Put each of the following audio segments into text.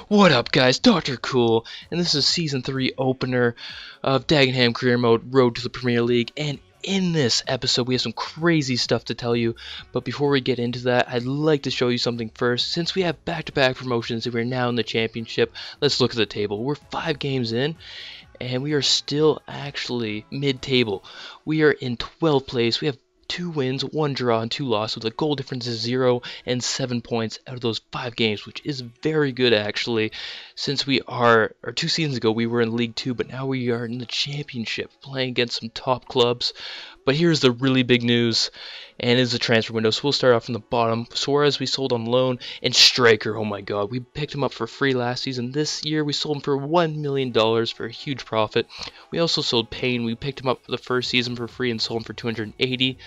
What up, guys? Dr. Kool, and this is Season 3 opener of Dagenham Career Mode Road to the Premier League, and in this episode we have some crazy stuff to tell you, but before we get into that, I'd like to show you something first. Since we have back-to-back promotions and we're now in the championship, let's look at the table. We're 5 games in, and we are still actually mid-table. We are in 12th place. We have 2 wins, 1 draw, and 2 losses, with a goal difference of 0 and 7 points out of those 5 games, which is very good actually, since we are, or 2 seasons ago we were in League 2, but now we are in the championship, playing against some top clubs. But here's the really big news, and it's the transfer window. So we'll start off from the bottom. Suarez we sold on loan, and Striker, oh my god, we picked him up for free last season. This year we sold him for $1 million for a huge profit. We also sold Payne. We picked him up for the first season for free and sold him for 280.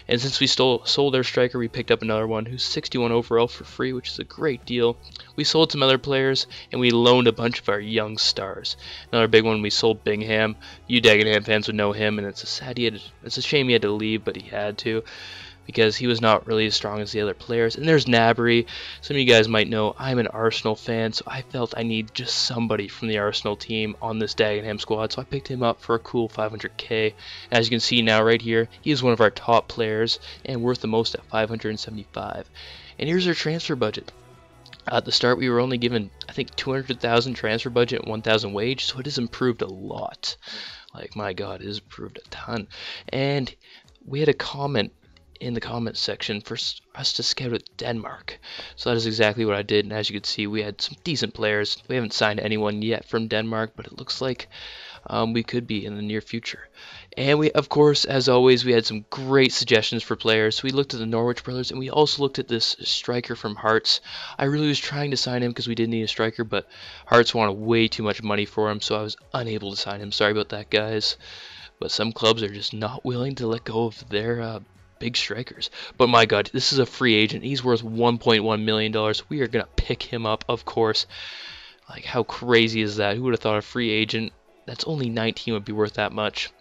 And since we sold our striker, we picked up another one who's 61 overall for free, which is a great deal. We sold some other players, and we loaned a bunch of our young stars. Another big one, we sold Dagenham. You Dagenham fans would know him, and it's a shame he had to leave, but he had to, because he was not really as strong as the other players. And there's Gnabry. Some of you guys might know I'm an Arsenal fan, so I felt I need just somebody from the Arsenal team on this Dagenham squad, so I picked him up for a cool 500k. As you can see now right here, he is one of our top players and worth the most at 575. And here's our transfer budget. At the start we were only given, I think, 200,000 transfer budget and 1,000 wage, so it has improved a lot. Like, my god, it has improved a ton. And we had a comment in the comments section for us to scout at Denmark, so that is exactly what I did. And as you can see, we had some decent players. We haven't signed anyone yet from Denmark, but it looks like we could be in the near future. And we, of course, as always, we had some great suggestions for players. So we looked at the Norwich brothers, and we also looked at this striker from Hearts. I really was trying to sign him because we did need a striker, but Hearts wanted way too much money for him, so I was unable to sign him. Sorry about that, guys. But some clubs are just not willing to let go of their big strikers. But my god, this is a free agent. He's worth $1.1 million. We are going to pick him up, of course. Like, how crazy is that? Who would have thought a free agent that's only 19 would be worth that much?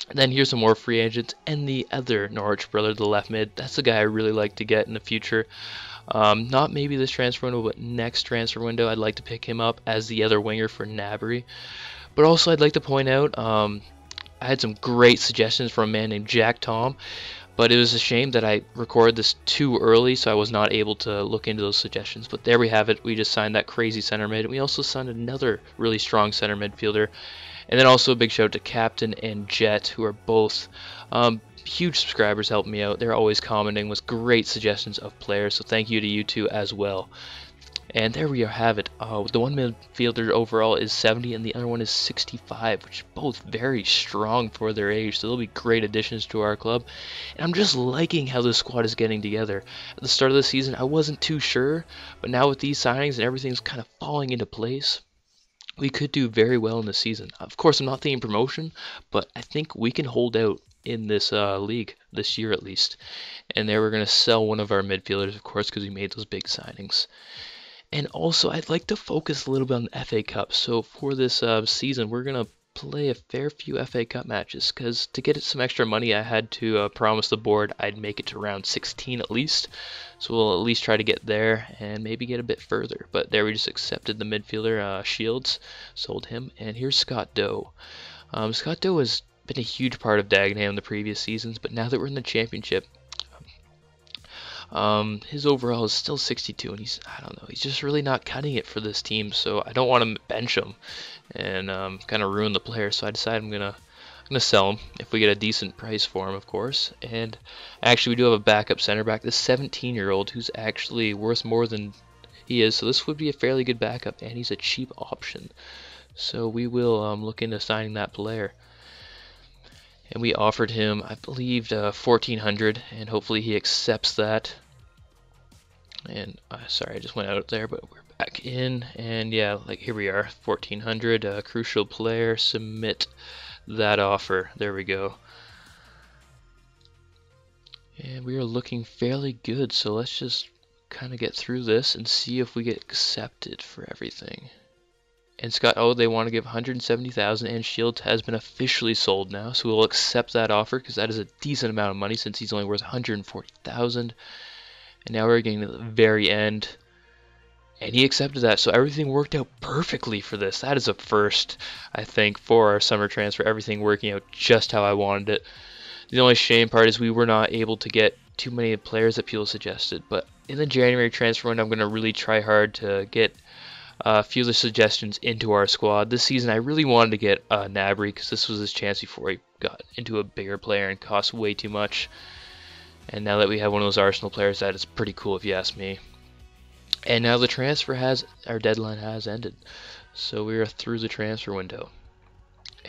And then here's some more free agents, and the other Norwich brother, the left mid. That's the guy I really like to get in the future. Not maybe this transfer window, but next transfer window, I'd like to pick him up as the other winger for Gnabry. But also, I'd like to point out, I had some great suggestions from a man named Jack Tom, but it was a shame that I recorded this too early, so I was not able to look into those suggestions. But there we have it. We just signed that crazy center mid, and we also signed another really strong center midfielder. And then also a big shout out to Captain and Jet, who are both huge subscribers, helping me out. They're always commenting with great suggestions of players, so thank you to you two as well. And there we have it. The one midfielder overall is 70 and the other one is 65, which are both very strong for their age, so they'll be great additions to our club. And I'm just liking how this squad is getting together. At the start of the season, I wasn't too sure, but now with these signings and everything's kind of falling into place, we could do very well in this season. Of course, I'm not thinking promotion, but I think we can hold out in this league this year at least. And there we're going to sell one of our midfielders, of course, because we made those big signings. And also, I'd like to focus a little bit on the FA Cup. So for this season, we're going to play a fair few FA Cup matches, because to get some extra money, I had to promise the board I'd make it to round 16 at least. So we'll at least try to get there and maybe get a bit further. But there we just accepted the midfielder, Shields, sold him. And here's Scott Doe. Scott Doe has been a huge part of Dagenham the previous seasons, but now that we're in the championship, his overall is still 62, and I don't know, he's just really not cutting it for this team, so I don't want to bench him and kind of ruin the player, so I decided I'm gonna sell him if we get a decent price for him, of course. And actually, we do have a backup center back, this 17-year-old who's actually worth more than he is, so this would be a fairly good backup, and he's a cheap option, so we will look into signing that player. And we offered him, I believe, 1,400, and hopefully he accepts that. And sorry, I just went out there, but we're back in, and yeah, like here we are, 1,400, crucial player, submit that offer. There we go. And we are looking fairly good, so let's just kind of get through this and see if we get accepted for everything. And Scott, oh, they want to give 170,000, and Shields has been officially sold now, so we'll accept that offer because that is a decent amount of money since he's only worth 140,000. And now we're getting to the very end. And he accepted that, so everything worked out perfectly for this. That is a first, I think, for our summer transfer. Everything working out just how I wanted it. The only shame part is we were not able to get too many players that people suggested. But in the January transfer window, I'm going to really try hard to get a few of the suggestions into our squad. This season, I really wanted to get Nabry because this was his chance before he got into a bigger player and cost way too much. And now that we have one of those Arsenal players, that is pretty cool if you ask me. And now our deadline has ended. So we are through the transfer window.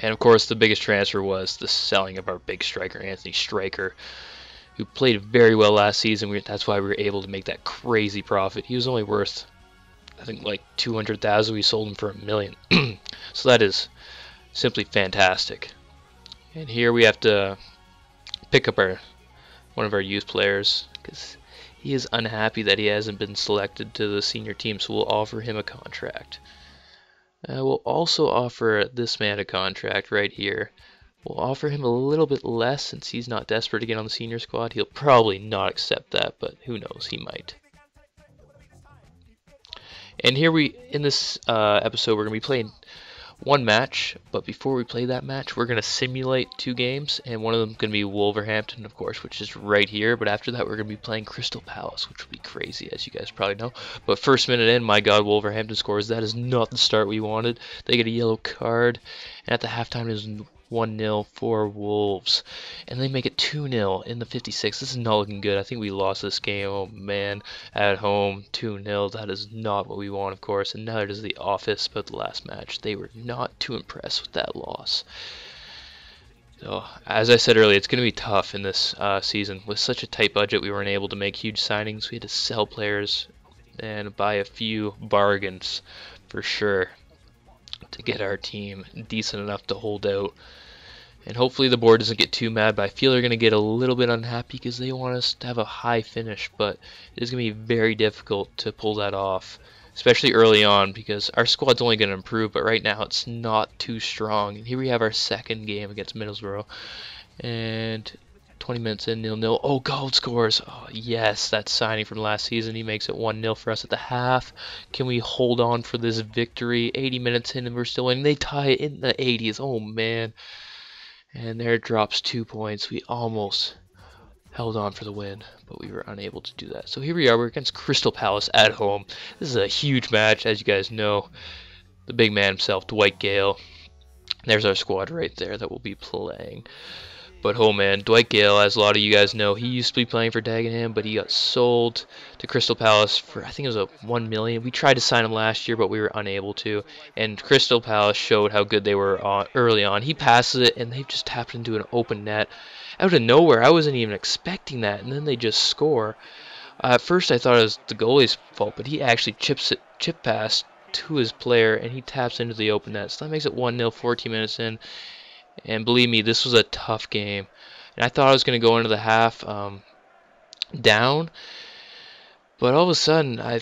And of course, the biggest transfer was the selling of our big striker, Anthony Striker, who played very well last season. That's why we were able to make that crazy profit. He was only worth, I think, like 200,000. We sold him for $1 million. So that is simply fantastic. And here we have to pick up one of our youth players because he is unhappy that he hasn't been selected to the senior team, so we'll offer him a contract. We'll also offer this man a contract right here. We'll offer him a little bit less since he's not desperate to get on the senior squad. He'll probably not accept that, but who knows, he might. And here in this episode, we're going to be playing one match, but before we play that match, we're going to simulate 2 games, and one of them is going to be Wolverhampton, of course, which is right here, but after that we're going to be playing Crystal Palace, which will be crazy, as you guys probably know. But first minute in, my god, Wolverhampton scores. That is not the start we wanted. They get a yellow card, and at the halftime it is 1-0 for Wolves, and they make it 2-0 in the 56th. This is not looking good. I think we lost this game. Oh man, at home 2-0. That is not what we want, of course. And neither does the office. But the last match, they were not too impressed with that loss. So as I said earlier, it's going to be tough in this season with such a tight budget. We weren't able to make huge signings. We had to sell players and buy a few bargains for sure to get our team decent enough to hold out. And hopefully the board doesn't get too mad, but I feel they're going to get a little bit unhappy because they want us to have a high finish, but it is going to be very difficult to pull that off, especially early on, because our squad's only going to improve, but right now it's not too strong. And here we have our second game against Middlesbrough, and 20 minutes in, 0-0. Oh, Gold scores. Oh, yes, that signing from last season. He makes it 1-0 for us at the half. Can we hold on for this victory? 80 minutes in, and we're still winning. They tie it in the 80s. Oh, man. And there drops 2 points. We almost held on for the win, but we were unable to do that. So here we are. We're against Crystal Palace at home. This is a huge match, as you guys know. The big man himself, Dwight Gale. There's our squad right there that we'll be playing. But oh man, Dwight Gale, as a lot of you guys know, he used to be playing for Dagenham, but he got sold to Crystal Palace for, I think it was a $1 million. We tried to sign him last year, but we were unable to. And Crystal Palace showed how good they were early on. He passes it, and they've just tapped into an open net out of nowhere. I wasn't even expecting that, and then they just score. At first, I thought it was the goalie's fault, but he actually chip pass to his player, and he taps into the open net. So that makes it 1-0, 14 minutes in. And believe me, this was a tough game. And I thought I was going to go into the half down. But all of a sudden, I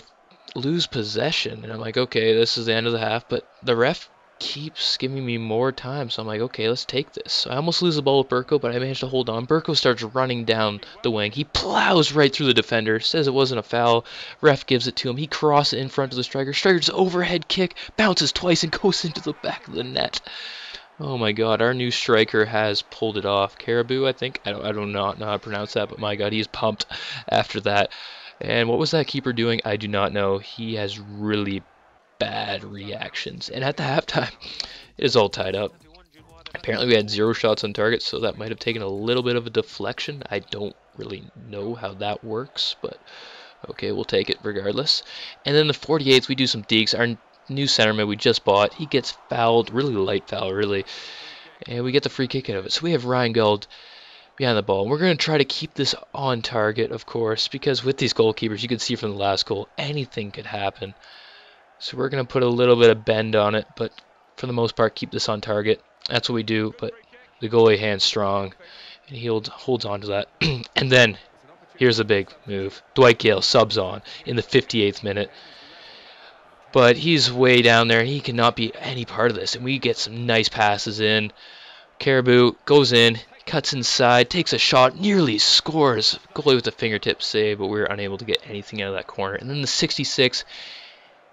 lose possession. And I'm like, okay, this is the end of the half. But the ref keeps giving me more time. So I'm like, okay, let's take this. So I almost lose the ball with Burko, but I managed to hold on. Burko starts running down the wing. He plows right through the defender. Says it wasn't a foul. Ref gives it to him. He crosses it in front of the striker. Striker's overhead kick. Bounces twice and goes into the back of the net. Oh my god, our new striker has pulled it off. Caribou, I think. I don't know how to pronounce that, but my god, he's pumped after that. And what was that keeper doing? I do not know. He has really bad reactions. And at the halftime, it is all tied up. Apparently we had 0 shots on target, so that might have taken a little bit of a deflection. I don't really know how that works, but okay, we'll take it regardless. And then the 48th, we do some dekes. Our new centerman we just bought, he gets fouled, really light foul, really, and we get the free kick out of it. So we have Ryan Gold behind the ball. And we're going to try to keep this on target, of course, because with these goalkeepers, you can see from the last goal, anything could happen. So we're going to put a little bit of bend on it, but for the most part, keep this on target. That's what we do, but the goalie hand's strong, and he holds on to that. And then, here's a big move. Dwight Gale subs on in the 58th minute. But he's way down there, and he cannot be any part of this. And we get some nice passes in. Caribou goes in, cuts inside, takes a shot, nearly scores. Goalie with a fingertip save, but we were unable to get anything out of that corner. And then the 66th,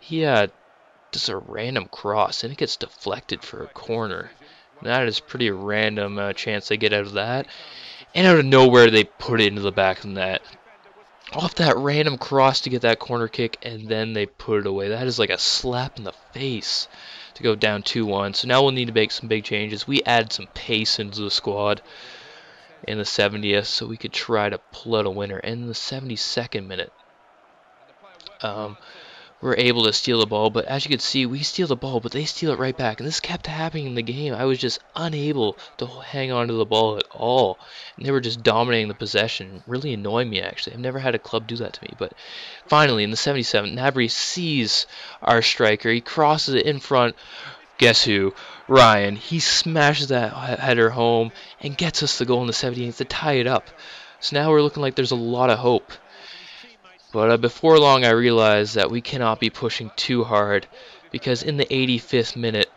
he does a random cross, and it gets deflected for a corner. That is pretty random chance they get out of that. And out of nowhere, they put it into the back of the net. Off that random cross to get that corner kick, and then they put it away. That is like a slap in the face to go down 2-1. So now we'll need to make some big changes. We add some pace into the squad in the 70th so we could try to pull out a winner. And in the 72nd minute, we're able to steal the ball, but as you can see, we steal the ball, but they steal it right back, and this kept happening in the game. I was just unable to hang on to the ball at all, and they were just dominating the possession, really annoying me, actually. I've never had a club do that to me, but finally, in the 77th, Nabry sees our striker. He crosses it in front. Guess who? Ryan. He smashes that header home and gets us the goal in the 78th to tie it up. So now we're looking like there's a lot of hope. But before long, I realized that we cannot be pushing too hard, because in the 85th minute,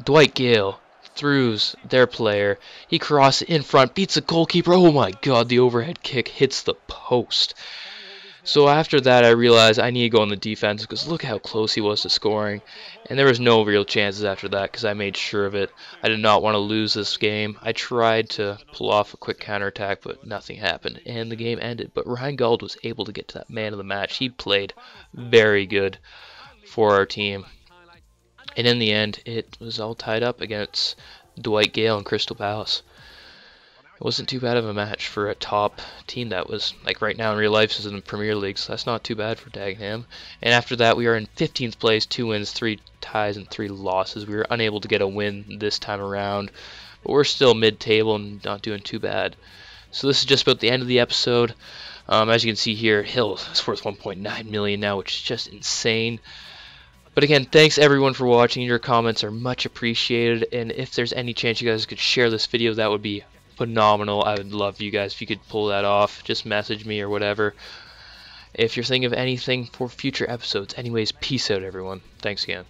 Dwight Gale throws their player. He crosses in front, beats the goalkeeper. Oh my god, the overhead kick hits the post. So after that, I realized I need to go on the defense, because look how close he was to scoring. And there was no real chances after that, because I made sure of it. I did not want to lose this game. I tried to pull off a quick counterattack, but nothing happened, and the game ended. But Ryan Gauld was able to get to that man of the match. He played very good for our team. And in the end, it was all tied up against Dwight Gale and Crystal Palace. It wasn't too bad of a match for a top team that was, like right now in real life, is in the Premier League, so that's not too bad for Dagenham. And after that, we are in 15th place, 2 wins, 3 ties, and 3 losses. We were unable to get a win this time around, but we're still mid-table and not doing too bad. So this is just about the end of the episode. As you can see here, Hill is worth 1.9 million now, which is just insane. But again, thanks everyone for watching. Your comments are much appreciated, and if there's any chance you guys could share this video, that would be phenomenal. I would love you guys if you could pull that off. Just message me or whatever if you're thinking of anything for future episodes. Anyways, peace out everyone. Thanks again.